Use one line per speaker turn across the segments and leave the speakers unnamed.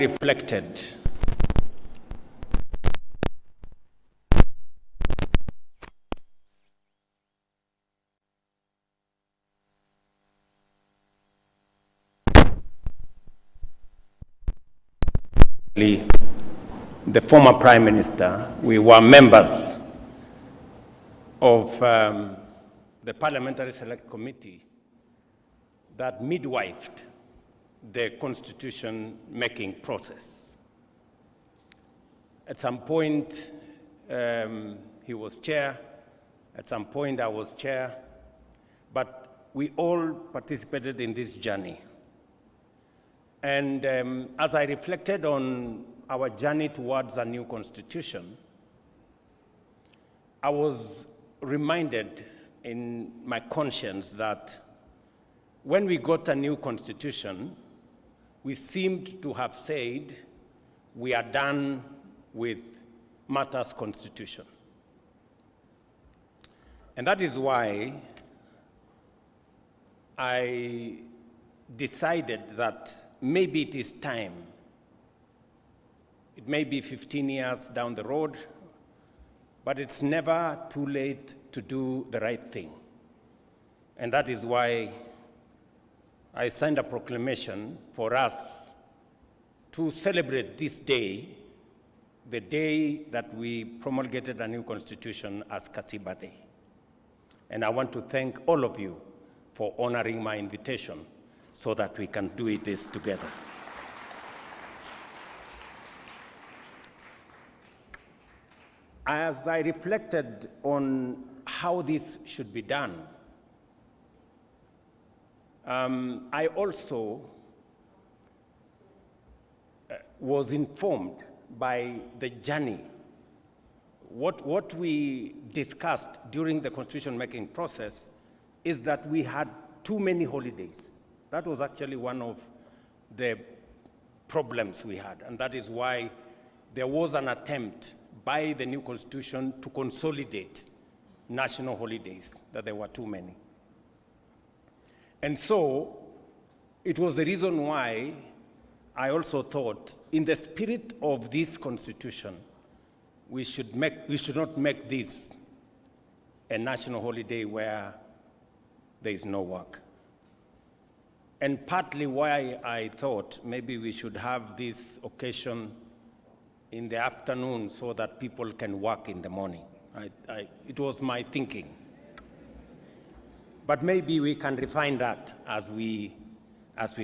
reflected the former Prime Minister. We were members of the Parliamentary Select Committee that midwifed the constitution-making process. At some point, he was chair. At some point, I was chair. But we all participated in this journey. And as I reflected on our journey towards a new constitution, I was reminded in my conscience that when we got a new constitution, we seemed to have said, we are done with matters constitution. And that is why I decided that maybe it is time. It may be 15 years down the road, but it's never too late to do the right thing. And that is why I signed a proclamation for us to celebrate this day, the day that we promulgated a new constitution, as Katiba Day. And I want to thank all of you for honoring my invitation so that we can do this together. As I reflected on how this should be done, I also was informed by the journey. What we discussed during the constitution-making process is that we had too many holidays. That was actually one of the problems we had, and that is why there was an attempt by the new constitution to consolidate national holidays, that there were too many. And so it was the reason why I also thought, in the spirit of this constitution, we should not make this a national holiday where there is no work. And partly why I thought maybe we should have this occasion in the afternoon so that people can work in the morning. It was my thinking. But maybe we can refine that as we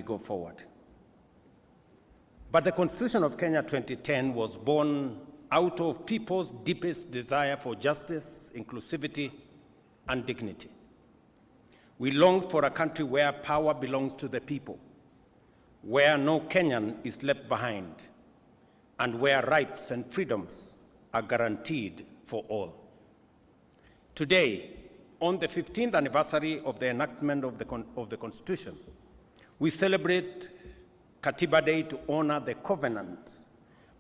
go forward. But the Constitution of Kenya 2010 was born out of people's deepest desire for justice, inclusivity, and dignity. We longed for a country where power belongs to the people, where no Kenyan is left behind, and where rights and freedoms are guaranteed for all. Today, on the 15th anniversary of the enactment of the Constitution, we celebrate Katiba Day to honor the covenant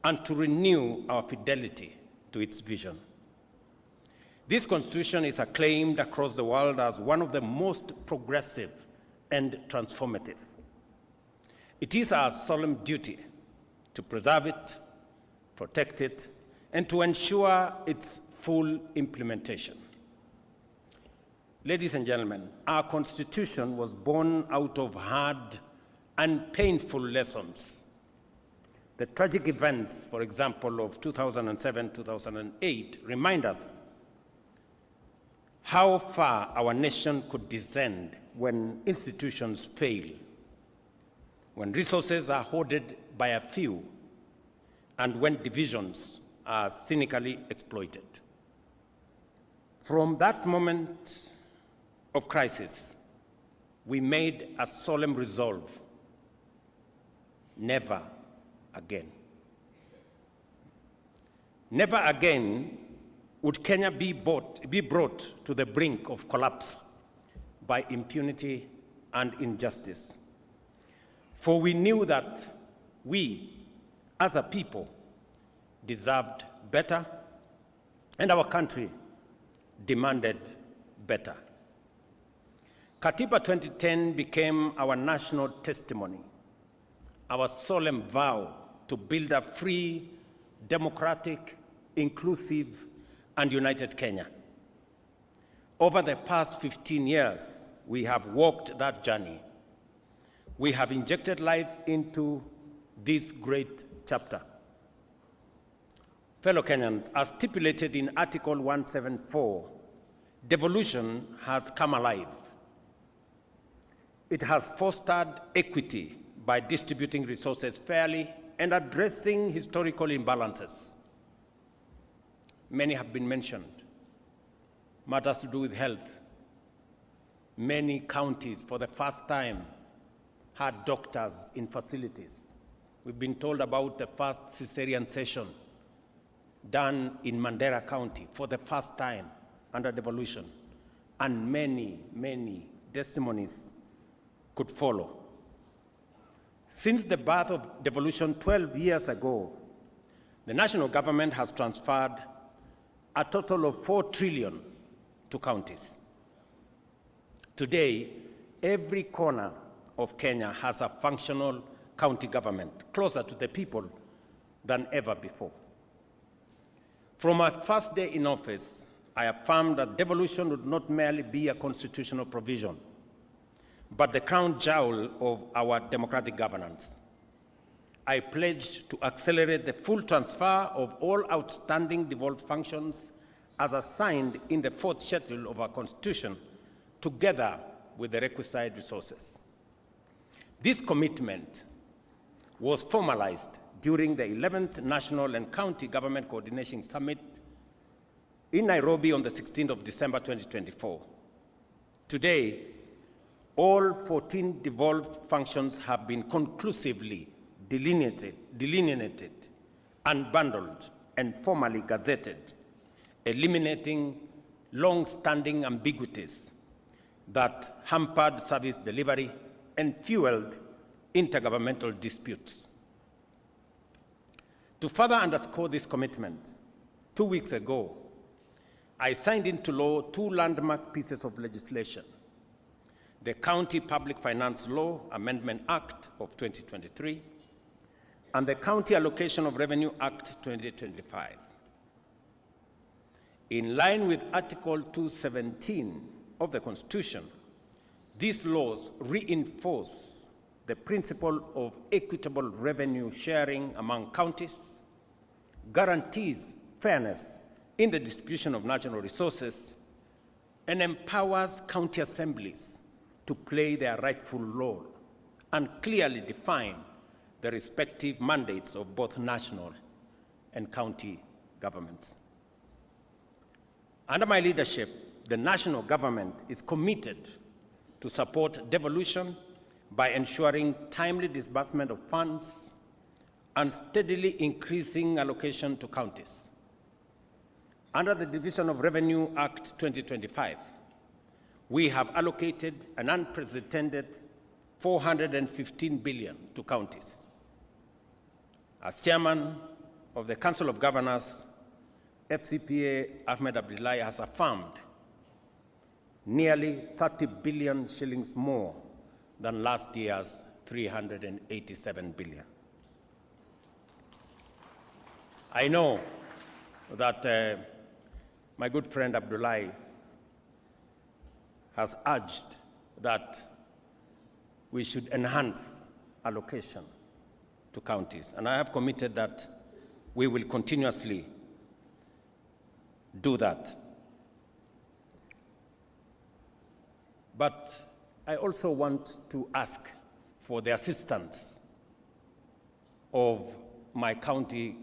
and to renew our fidelity to its vision. This Constitution is acclaimed across the world as one of the most progressive and transformative. It is our solemn duty to preserve it, protect it, and to ensure its full implementation. Ladies and gentlemen, our Constitution was born out of hard and painful lessons. The tragic events, for example, of 2007, 2008, remind us how far our nation could descend when institutions fail, when resources are hoarded by a few, and when divisions are cynically exploited. From that moment of crisis, we made a solemn resolve: never again. Never again would Kenya be brought to the brink of collapse by impunity and injustice. For we knew that we, as a people, deserved better, and our country demanded better. Katiba 2010 became our national testimony, our solemn vow to build a free, democratic, inclusive, and united Kenya. Over the past 15 years, we have walked that journey. We have injected life into this great chapter. Fellow Kenyans, as stipulated in Article 174, devolution has come alive. It has fostered equity by distributing resources fairly and addressing historical imbalances. Many have been mentioned. Matters to do with health. Many counties, for the first time, had doctors in facilities. We've been told about the first cesarean session done in Mandera County for the first time under devolution, and many, many testimonies could follow. Since the birth of devolution 12 years ago, the national government has transferred a total of 4 trillion to counties. Today, every corner of Kenya has a functional county government, closer to the people than ever before. From our first day in office, I affirmed that devolution would not merely be a constitutional provision, but the crown jewel of our democratic governance. I pledged to accelerate the full transfer of all outstanding devolved functions as assigned in the 4th schedule of our Constitution, together with the requisite resources. This commitment was formalized during the 11th National and County Government Coordination Summit in Nairobi on the 16th of December 2024. Today, all 14 devolved functions have been conclusively delineated, unbundled, and formally gazetted, eliminating long-standing ambiguities that hampered service delivery and fueled intergovernmental disputes. To further underscore this commitment, 2 weeks ago, I signed into law 2 landmark pieces of legislation: the County Public Finance Law Amendment Act of 2023 and the County Allocation of Revenue Act 2025. In line with Article 217 of the Constitution, these laws reinforce the principle of equitable revenue sharing among counties, guarantees fairness in the distribution of national resources, and empowers county assemblies to play their rightful role and clearly define the respective mandates of both national and county governments. Under my leadership, the national government is committed to support devolution by ensuring timely disbursement of funds and steadily increasing allocation to counties. Under the Division of Revenue Act 2025, we have allocated an unprecedented 415 billion to counties. As chairman of the Council of Governors, FCPA Ahmed Abdullahi has affirmed nearly 30 billion shillings more than last year's 387 billion. I know that my good friend Abdullahi has urged that we should enhance allocation to counties, and I have committed that we will continuously do that. But I also want to ask for the assistance of my county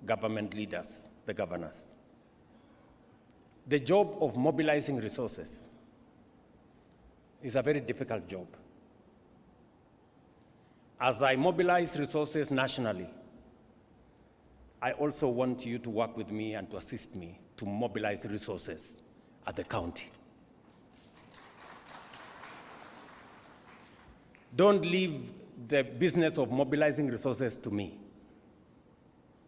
government leaders, the governors. The job of mobilizing resources is a very difficult job. As I mobilize resources nationally, I also want you to work with me and to assist me to mobilize resources at the county. Don't leave the business of mobilizing resources to me,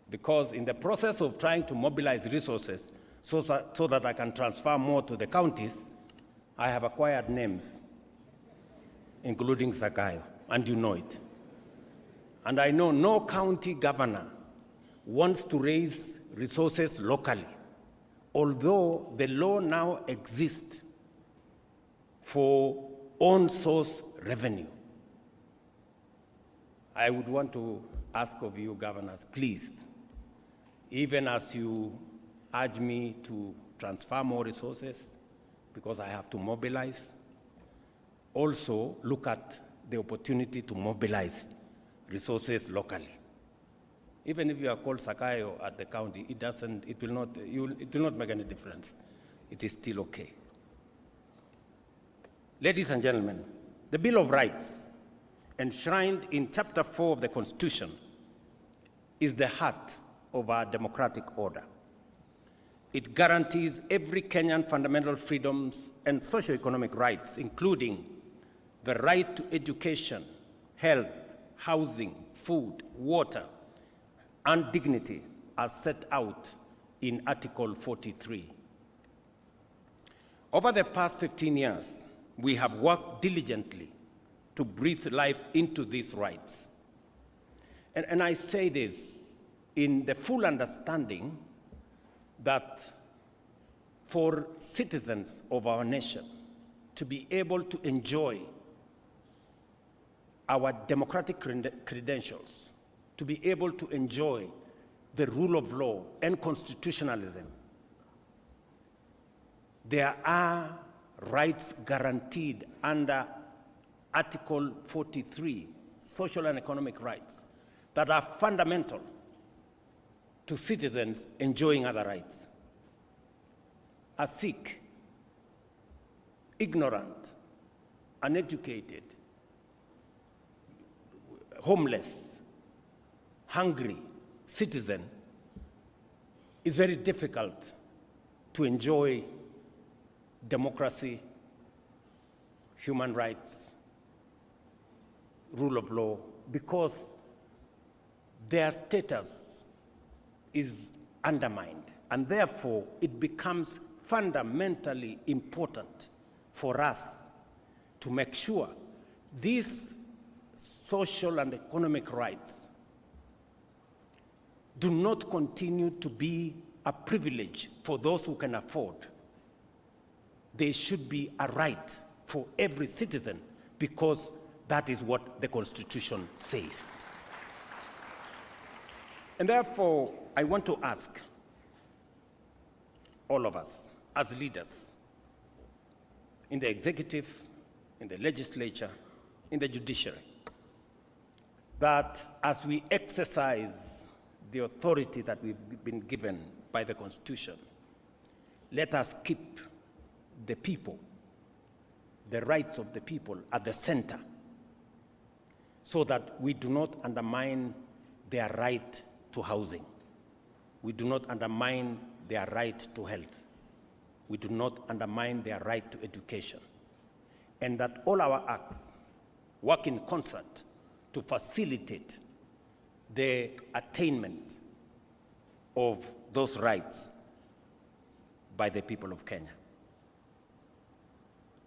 because in the process of trying to mobilize resources so that I can transfer more to the counties, I have acquired names, including Zakayo, and you know it. And I know no county governor wants to raise resources locally, although the law now exists for own source revenue. I would want to ask of you, governors, please, even as you urge me to transfer more resources, because I have to mobilize, also look at the opportunity to mobilize resources locally. Even if you are called Sakayo at the county, it will not make any difference. It is still okay. Ladies and gentlemen, the Bill of Rights, enshrined in Chapter 4 of the Constitution, is the heart of our democratic order. It guarantees every Kenyan fundamental freedoms and socio-economic rights, including the right to education, health, housing, food, water, and dignity, as set out in Article 43. Over the past 15 years, we have worked diligently to breathe life into these rights. And I say this in the full understanding that for citizens of our nation to be able to enjoy our democratic credentials, to be able to enjoy the rule of law and constitutionalism, there are rights guaranteed under Article 43, social and economic rights, that are fundamental to citizens enjoying other rights. A sick, ignorant, uneducated, homeless, hungry citizen is very difficult to enjoy democracy, human rights, rule of law, because their status is undermined. And therefore, it becomes fundamentally important for us to make sure these social and economic rights do not continue to be a privilege for those who can afford. They should be a right for every citizen, because that is what the Constitution says. And therefore, I want to ask all of us as leaders in the executive, in the legislature, in the judiciary, that as we exercise the authority that we've been given by the Constitution, let us keep the people, the rights of the people at the center, so that we do not undermine their right to housing. We do not undermine their right to health. We do not undermine their right to education. And that all our acts work in concert to facilitate the attainment of those rights by the people of Kenya.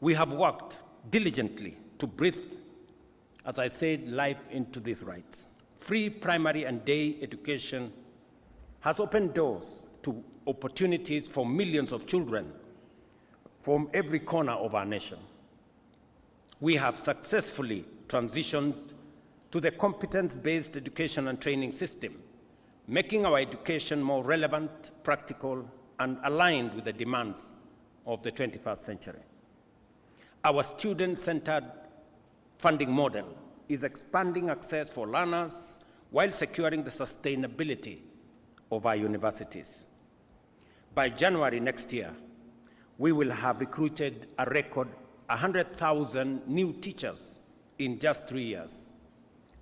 We have worked diligently to breathe, as I said, life into these rights. Free primary and day education has opened doors to opportunities for millions of children from every corner of our nation. We have successfully transitioned to the competence-based education and training system, making our education more relevant, practical, and aligned with the demands of the 21st century. Our student-centered funding model is expanding access for learners while securing the sustainability of our universities. By January next year, we will have recruited a record 100,000 new teachers in just 3 years,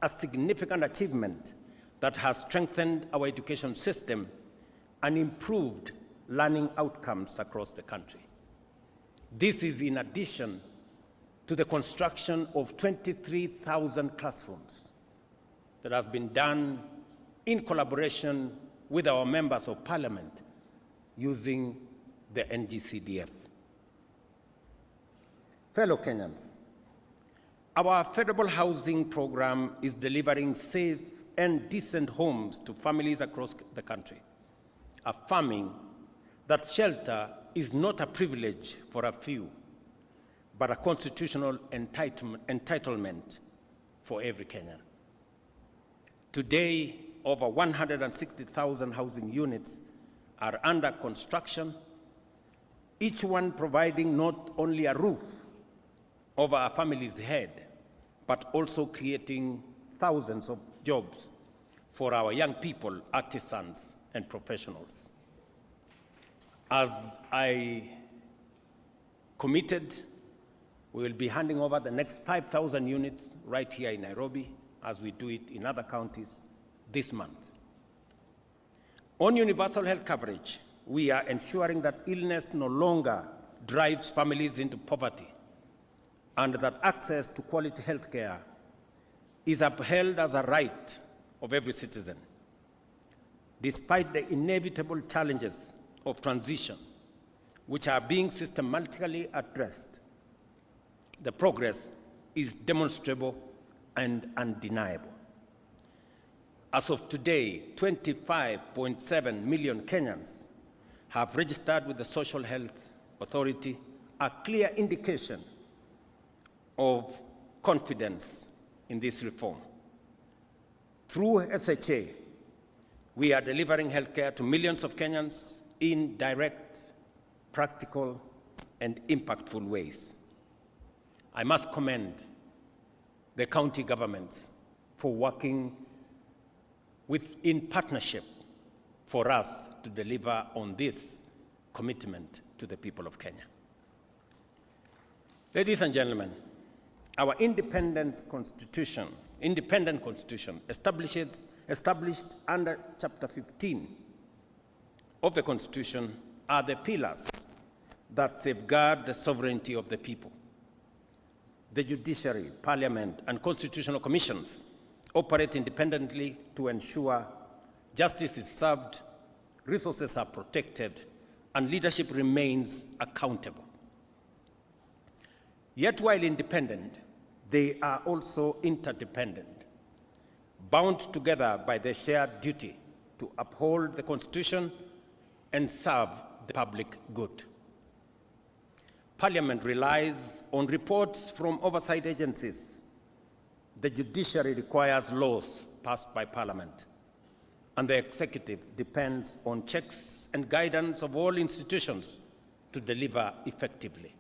a significant achievement that has strengthened our education system and improved learning outcomes across the country. This is in addition to the construction of 23,000 classrooms that have been done in collaboration with our members of parliament using the NGCDF. Fellow Kenyans, Our affordable housing program is delivering safe and decent homes to families across the country, affirming that shelter is not a privilege for a few, but a constitutional entitlement for every Kenyan. Today, over 160,000 housing units are under construction, each one providing not only a roof over a family's head, but also creating thousands of jobs for our young people, artisans, and professionals. As I committed, we will be handing over the next 5,000 units right here in Nairobi, as we do it in other counties this month. On universal health coverage, we are ensuring that illness no longer drives families into poverty, and that access to quality health care is upheld as a right of every citizen. Despite the inevitable challenges of transition, which are being systematically addressed, the progress is demonstrable and undeniable. As of today, 25.7 million Kenyans have registered with the Social Health Authority, a clear indication of confidence in this reform. Through SHA, we are delivering healthcare to millions of Kenyans in direct, practical, and impactful ways. I must commend the county governments for working in partnership for us to deliver on this commitment to the people of Kenya. Ladies and gentlemen, our independent constitution established under Chapter 15 of the Constitution are the pillars that safeguard the sovereignty of the people. The judiciary, parliament, and constitutional commissions operate independently to ensure justice is served, resources are protected, and leadership remains accountable. Yet while independent, they are also interdependent, bound together by the shared duty to uphold the Constitution and serve the public good. Parliament relies on reports from oversight agencies. The judiciary requires laws passed by Parliament, and the executive depends on checks and guidance of all institutions to deliver effectively.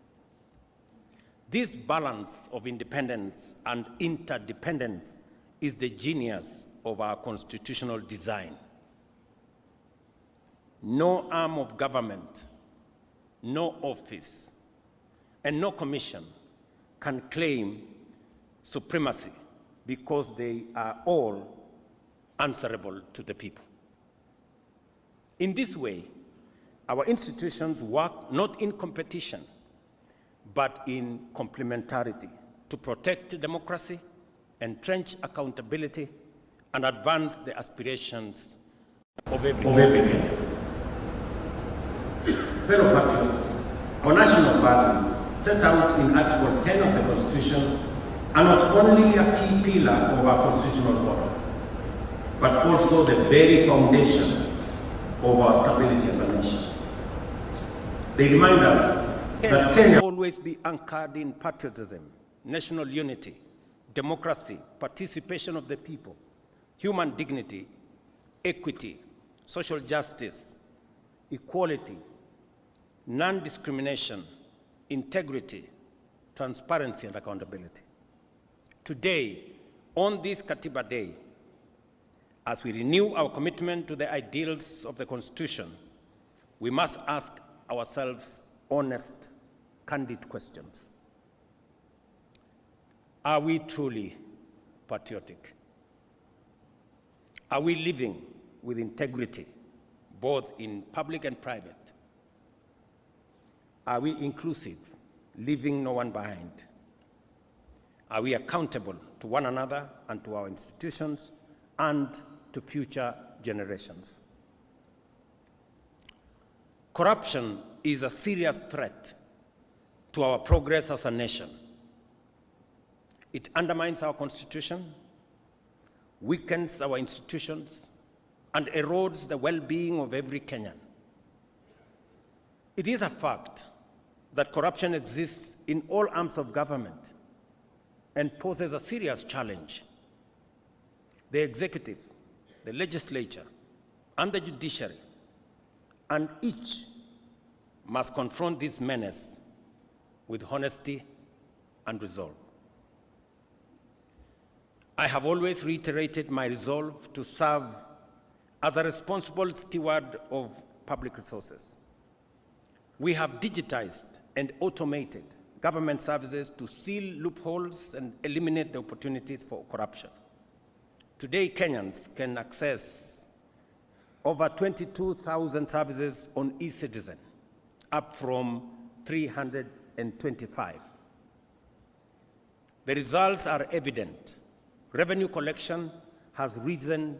This balance of independence and interdependence is the genius of our constitutional design. No arm of government, no office, and no commission can claim supremacy because they are all answerable to the people. In this way, our institutions work not in competition, but in complementarity to protect democracy, entrench accountability, and advance the aspirations of every Kenyan. Fellow patriots, our national values set out in Article 10 of the Constitution are not only a key pillar of our constitutional order, but also the very foundation of our stability as a nation. They remind us that Kenya will always be anchored in patriotism, national unity, democracy, participation of the people, human dignity, equity, social justice, equality, non-discrimination, integrity, transparency, and accountability. Today, on this Katiba Day, as we renew our commitment to the ideals of the Constitution, we must ask ourselves honest, candid questions. Are we truly patriotic? Are we living with integrity, both in public and private? Are we inclusive, leaving no one behind? Are we accountable to one another and to our institutions and to future generations? Corruption is a serious threat to our progress as a nation. It undermines our constitution, weakens our institutions, and erodes the well-being of every Kenyan. It is a fact that corruption exists in all arms of government and poses a serious challenge. The executive, the legislature, and the judiciary, and each must confront this menace with honesty and resolve. I have always reiterated my resolve to serve as a responsible steward of public resources. We have digitized and automated government services to seal loopholes and eliminate the opportunities for corruption. Today, Kenyans can access over 22,000 services on eCitizen, up from 325. The results are evident. Revenue collection has risen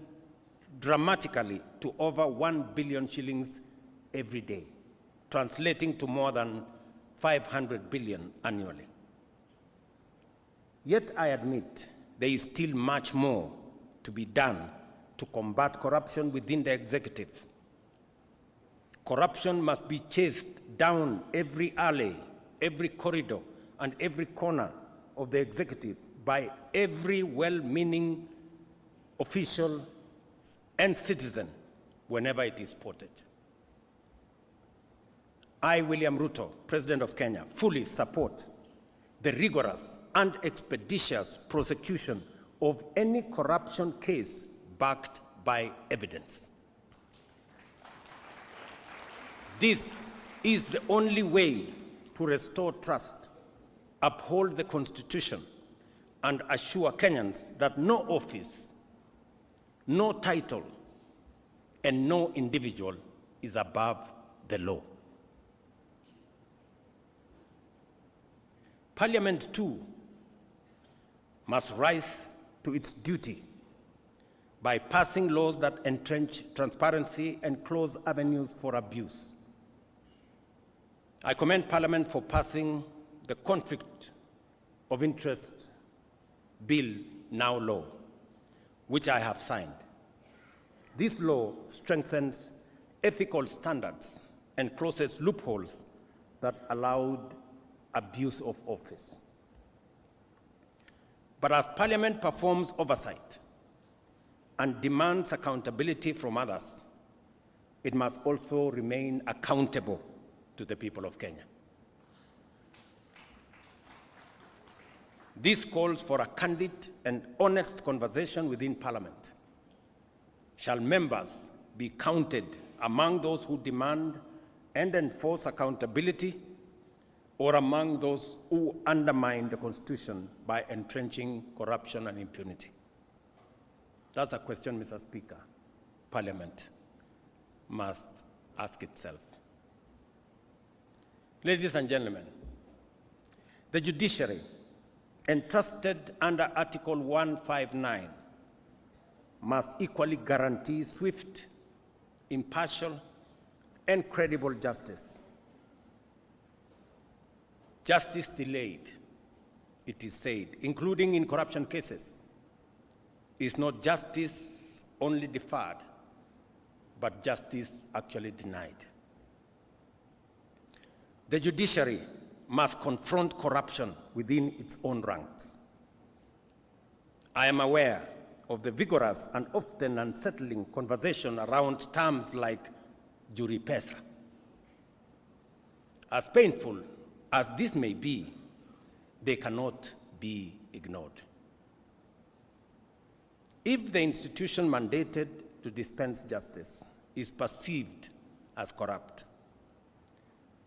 dramatically to over 1 billion shillings every day, translating to more than 500 billion annually. Yet I admit there is still much more to be done to combat corruption within the executive. Corruption must be chased down every alley, every corridor, and every corner of the executive by every well-meaning official and citizen whenever it is spotted. I, William Ruto, President of Kenya, fully support the rigorous and expeditious prosecution of any corruption case backed by evidence. This is the only way to restore trust, uphold the Constitution, and assure Kenyans that no office, no title, and no individual is above the law. Parliament, too, must rise to its duty by passing laws that entrench transparency and close avenues for abuse. I commend Parliament for passing the Conflict of Interest Bill, now law, which I have signed. This law strengthens ethical standards and closes loopholes that allowed abuse of office. But as Parliament performs oversight and demands accountability from others, it must also remain accountable to the people of Kenya. This calls for a candid and honest conversation within Parliament. Shall members be counted among those who demand and enforce accountability, or among those who undermine the Constitution by entrenching corruption and impunity? That's a question, Mr. Speaker, Parliament must ask itself. Ladies and gentlemen, the judiciary, entrusted under Article 159, must equally guarantee swift, impartial, and credible justice. Justice delayed, it is said, including in corruption cases, is not justice only deferred, but justice actually denied. The judiciary must confront corruption within its own ranks. I am aware of the vigorous and often unsettling conversation around terms like jury pesa. As painful as this may be, they cannot be ignored. If the institution mandated to dispense justice is perceived as corrupt,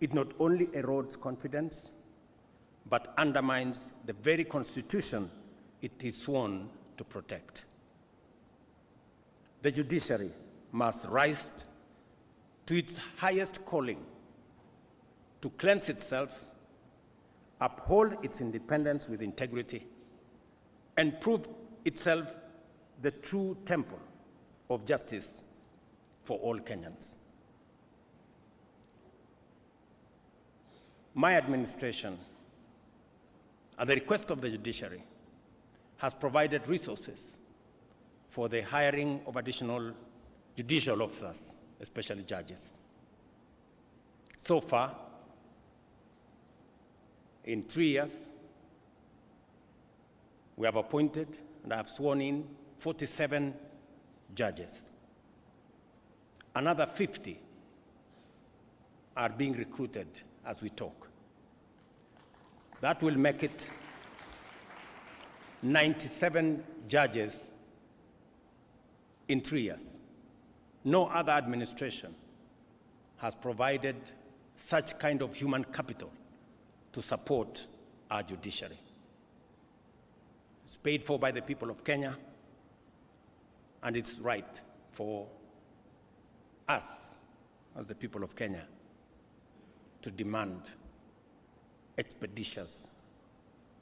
it not only erodes confidence, but undermines the very Constitution it is sworn to protect. The judiciary must rise to its highest calling to cleanse itself, uphold its independence with integrity, and prove itself the true temple of justice for all Kenyans. My administration, at the request of the judiciary, has provided resources for the hiring of additional judicial officers, especially judges. So far, in 3 years, we have appointed and have sworn in 47 judges. Another 50 are being recruited as we talk. That will make it 97 judges in 3 years. No other administration has provided such kind of human capital to support our judiciary. It's paid for by the people of Kenya, and it's right for us, as the people of Kenya, to demand expeditious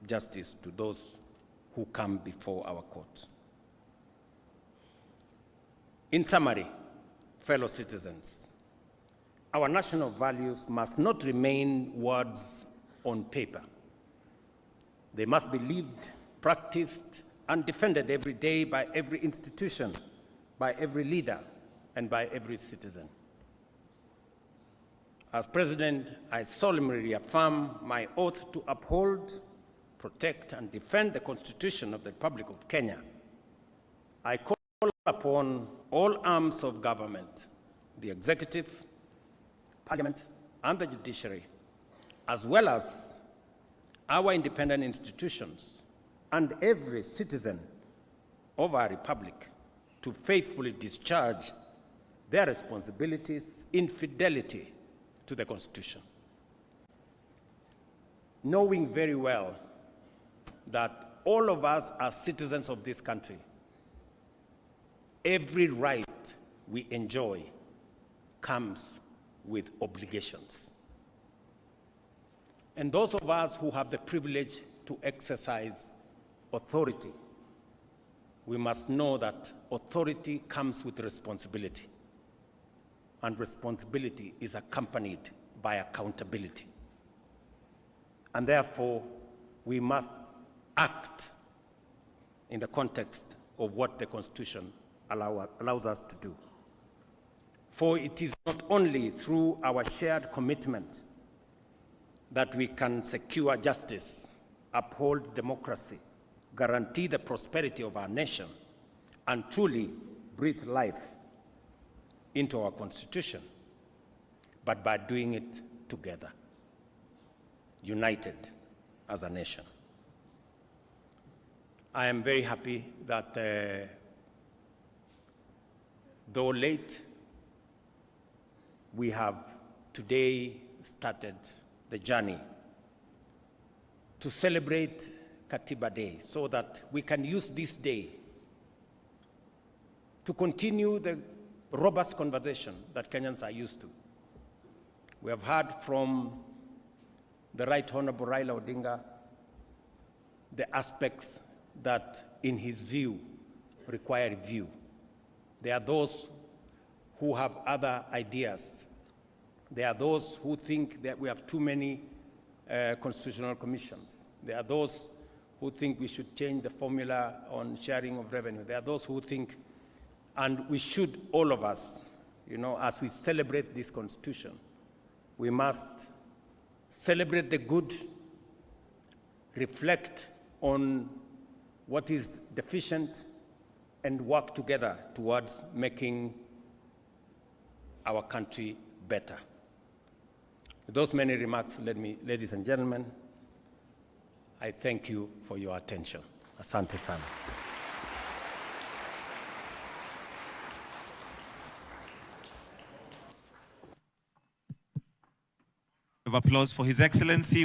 justice to those who come before our courts. In summary, fellow citizens, our national values must not remain words on paper. They must be lived, practiced, and defended every day by every institution, by every leader, and by every citizen. As President, I solemnly reaffirm my oath to uphold, protect, and defend the Constitution of the Republic of Kenya. I call upon all arms of government, the executive, parliament, and the judiciary, as well as our independent institutions and every citizen of our republic, to faithfully discharge their responsibilities in fidelity to the Constitution, knowing very well that all of us are citizens of this country. Every right we enjoy comes with obligations. And those of us who have the privilege to exercise authority, we must know that authority comes with responsibility, and responsibility is accompanied by accountability. And therefore, we must act in the context of what the Constitution allows us to do. For it is not only through our shared commitment that we can secure justice, uphold democracy, guarantee the prosperity of our nation, and truly breathe life into our Constitution, but by doing it together, united as a nation. I am very happy that, though late, we have today started the journey to celebrate Katiba Day, so that we can use this day to continue the robust conversation that Kenyans are used to. We have heard from the Right Honorable Raila Odinga the aspects that, in his view, require review. There are those who have other ideas. There are those who think that we have too many constitutional commissions. There are those who think we should change the formula on sharing of revenue. There are those who think, and we should, all of us, as we celebrate this Constitution, we must celebrate the good, reflect on what is deficient, and work together towards making our country better. With those many remarks, ladies and gentlemen, I thank you for your attention. Asante sana.
Applause for His Excellency.